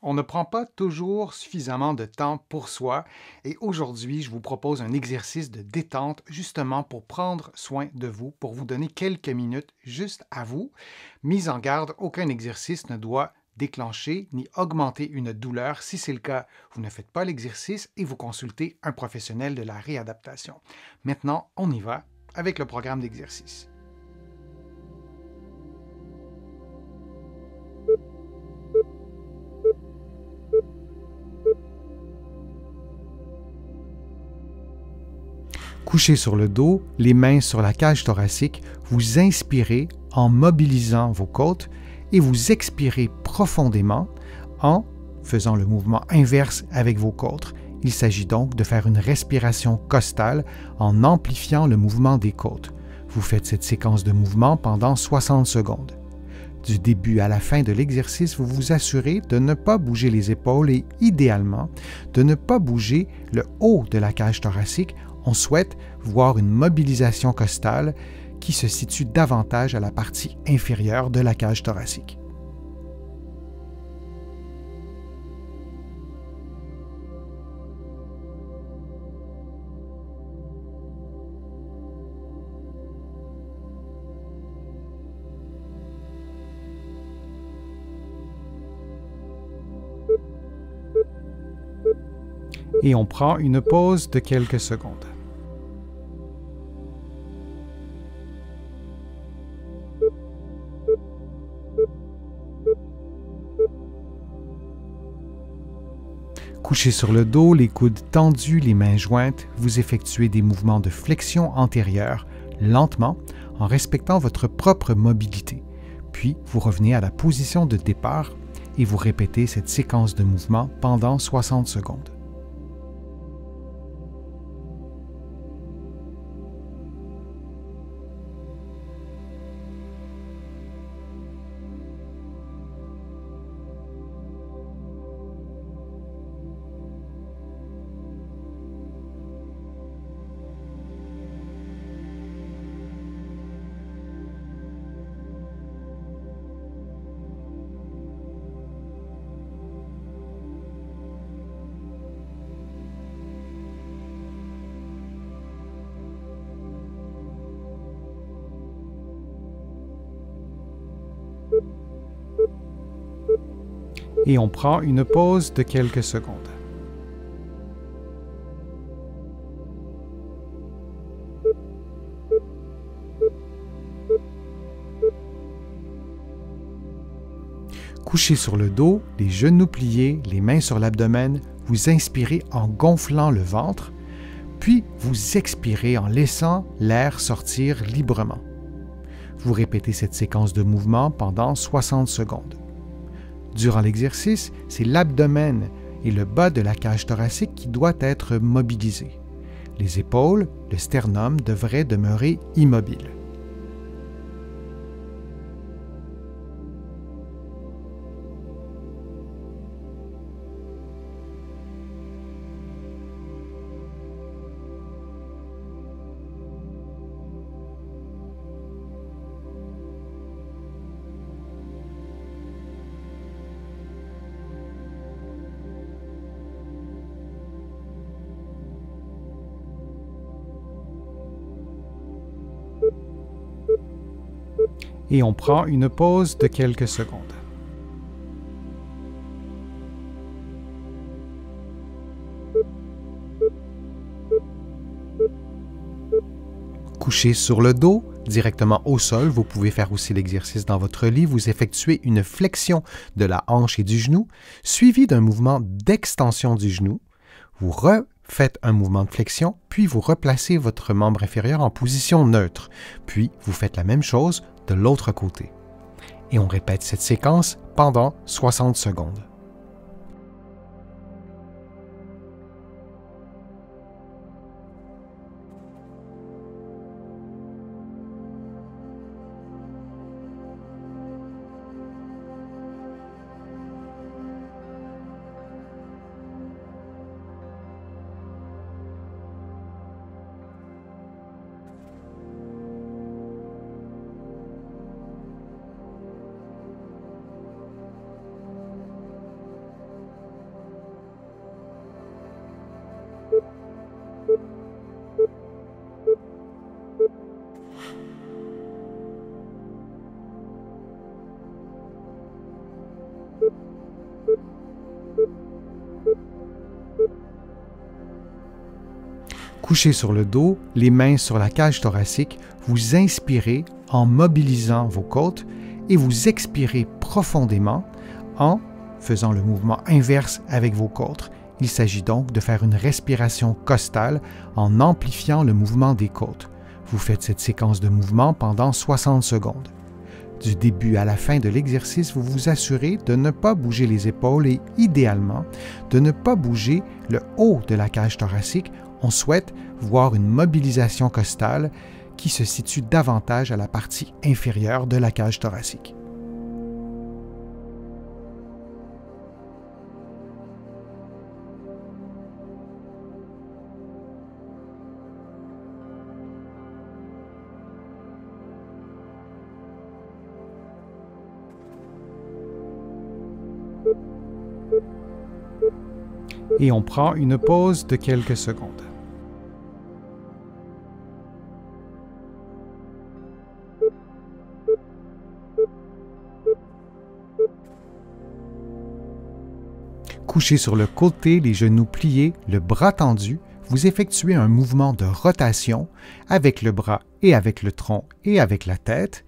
On ne prend pas toujours suffisamment de temps pour soi et aujourd'hui, je vous propose un exercice de détente justement pour prendre soin de vous, pour vous donner quelques minutes juste à vous. Mise en garde, aucun exercice ne doit déclencher ni augmenter une douleur. Si c'est le cas, vous ne faites pas l'exercice et vous consultez un professionnel de la réadaptation. Maintenant, on y va avec le programme d'exercice. Couché sur le dos, les mains sur la cage thoracique, vous inspirez en mobilisant vos côtes et vous expirez profondément en faisant le mouvement inverse avec vos côtes. Il s'agit donc de faire une respiration costale en amplifiant le mouvement des côtes. Vous faites cette séquence de mouvement pendant 60 secondes. Du début à la fin de l'exercice, vous vous assurez de ne pas bouger les épaules et idéalement de ne pas bouger le haut de la cage thoracique. On souhaite voir une mobilisation costale qui se situe davantage à la partie inférieure de la cage thoracique. Et on prend une pause de quelques secondes. Couché sur le dos, les coudes tendus, les mains jointes, vous effectuez des mouvements de flexion antérieure lentement en respectant votre propre mobilité. Puis, vous revenez à la position de départ et vous répétez cette séquence de mouvements pendant 60 secondes. Et on prend une pause de quelques secondes. Couché sur le dos, les genoux pliés, les mains sur l'abdomen, vous inspirez en gonflant le ventre, puis vous expirez en laissant l'air sortir librement. Vous répétez cette séquence de mouvement pendant 60 secondes. Durant l'exercice, c'est l'abdomen et le bas de la cage thoracique qui doit être mobilisé. Les épaules, le sternum devraient demeurer immobiles. Et on prend une pause de quelques secondes. Couché sur le dos, directement au sol, vous pouvez faire aussi l'exercice dans votre lit. Vous effectuez une flexion de la hanche et du genou, suivi d'un mouvement d'extension du genou. Vous refaites un mouvement de flexion, puis vous replacez votre membre inférieur en position neutre. Puis vous faites la même chose de l'autre côté. Et on répète cette séquence pendant 60 secondes. Couché sur le dos, les mains sur la cage thoracique, vous inspirez en mobilisant vos côtes et vous expirez profondément en faisant le mouvement inverse avec vos côtes. Il s'agit donc de faire une respiration costale en amplifiant le mouvement des côtes. Vous faites cette séquence de mouvement pendant 60 secondes. Du début à la fin de l'exercice, vous vous assurez de ne pas bouger les épaules et, idéalement, de ne pas bouger le haut de la cage thoracique. On souhaite voir une mobilisation costale qui se situe davantage à la partie inférieure de la cage thoracique. Et on prend une pause de quelques secondes. Couché sur le côté, les genoux pliés, le bras tendu, vous effectuez un mouvement de rotation avec le bras et avec le tronc et avec la tête,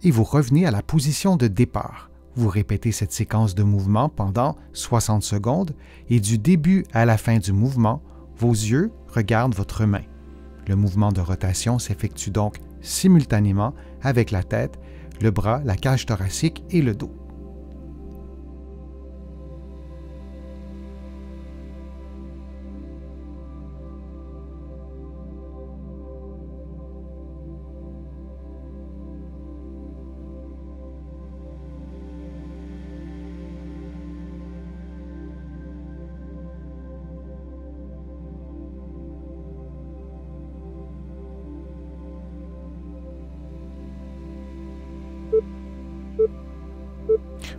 et vous revenez à la position de départ. Vous répétez cette séquence de mouvement pendant 60 secondes et du début à la fin du mouvement, vos yeux regardent votre main. Le mouvement de rotation s'effectue donc simultanément avec la tête, le bras, la cage thoracique et le dos.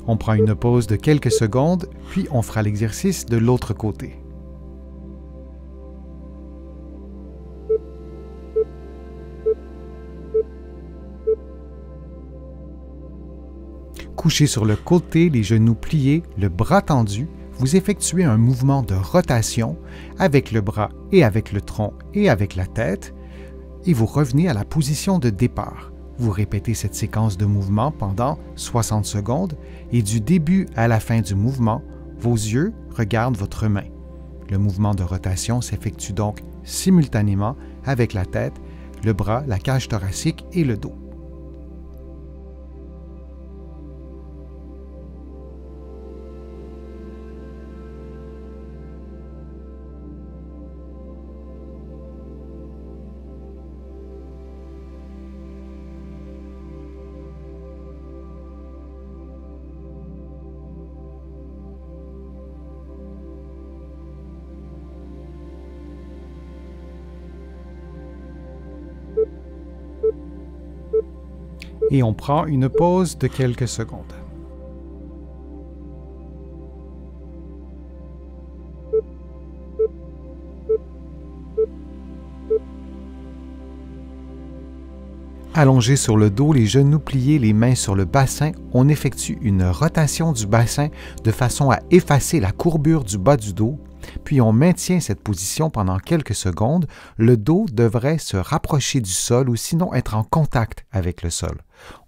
On prend une pause de quelques secondes, puis on fera l'exercice de l'autre côté. Couché sur le côté, les genoux pliés, le bras tendu, vous effectuez un mouvement de rotation avec le bras et avec le tronc et avec la tête, et vous revenez à la position de départ. Vous répétez cette séquence de mouvement pendant 60 secondes et du début à la fin du mouvement, vos yeux regardent votre main. Le mouvement de rotation s'effectue donc simultanément avec la tête, le bras, la cage thoracique et le dos. Et on prend une pause de quelques secondes. Allongé sur le dos, les genoux pliés, les mains sur le bassin, on effectue une rotation du bassin de façon à effacer la courbure du bas du dos, puis on maintient cette position pendant quelques secondes. Le dos devrait se rapprocher du sol ou sinon être en contact avec le sol.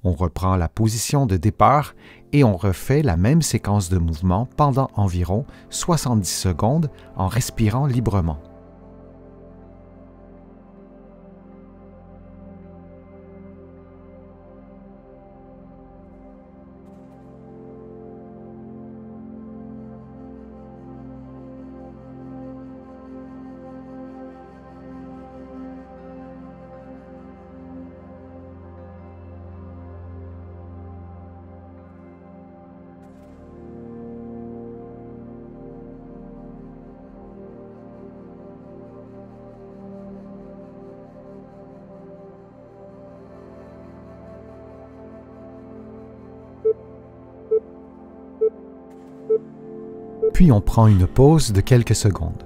On reprend la position de départ et on refait la même séquence de mouvements pendant environ 70 secondes en respirant librement. Puis on prend une pause de quelques secondes.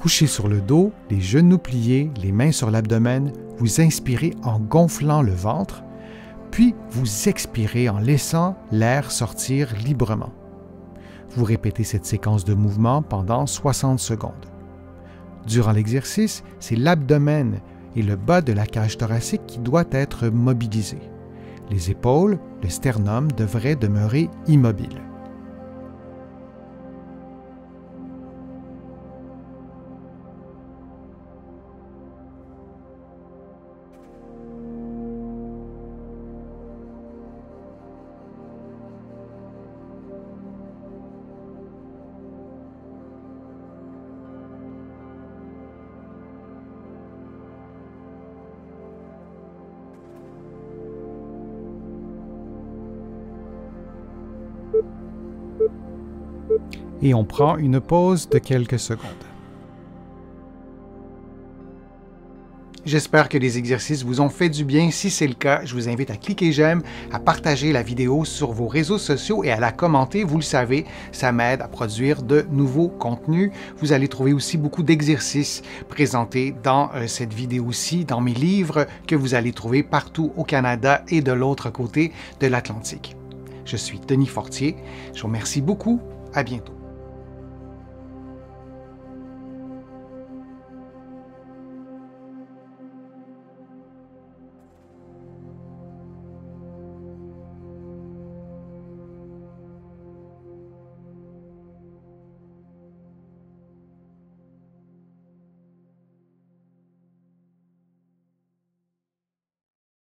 Couché sur le dos, les genoux pliés, les mains sur l'abdomen, vous inspirez en gonflant le ventre, puis vous expirez en laissant l'air sortir librement. Vous répétez cette séquence de mouvements pendant 60 secondes. Durant l'exercice, c'est l'abdomen et le bas de la cage thoracique qui doit être mobilisé. Les épaules, le sternum devraient demeurer immobiles. Et on prend une pause de quelques secondes. J'espère que les exercices vous ont fait du bien. Si c'est le cas, je vous invite à cliquer j'aime, à partager la vidéo sur vos réseaux sociaux et à la commenter. Vous le savez, ça m'aide à produire de nouveaux contenus. Vous allez trouver aussi beaucoup d'exercices présentés dans cette vidéo-ci, dans mes livres que vous allez trouver partout au Canada et de l'autre côté de l'Atlantique. Je suis Denis Fortier. Je vous remercie beaucoup. À bientôt.